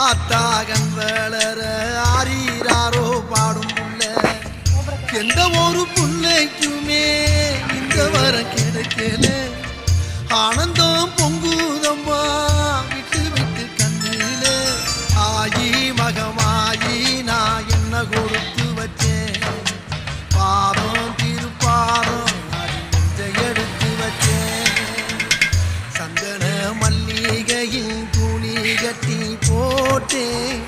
ஆத்தாகன் வளர ஆரீராரோ பாடும் புள்ள எந்த ஒரு புள்ளைக்குமே இந்த வர கிடைக்கல ஆனந்தம் பொங்குதம்மா விட்டு விட்டு கண்ணில ஆயி மகமாயி நான் என்ன கொடுத்து வச்சேன் பாதம் திருப்பாதம் எடுத்து வச்சேன் சந்தன மல்லிகையின் துணி கட்டி போட்டேன்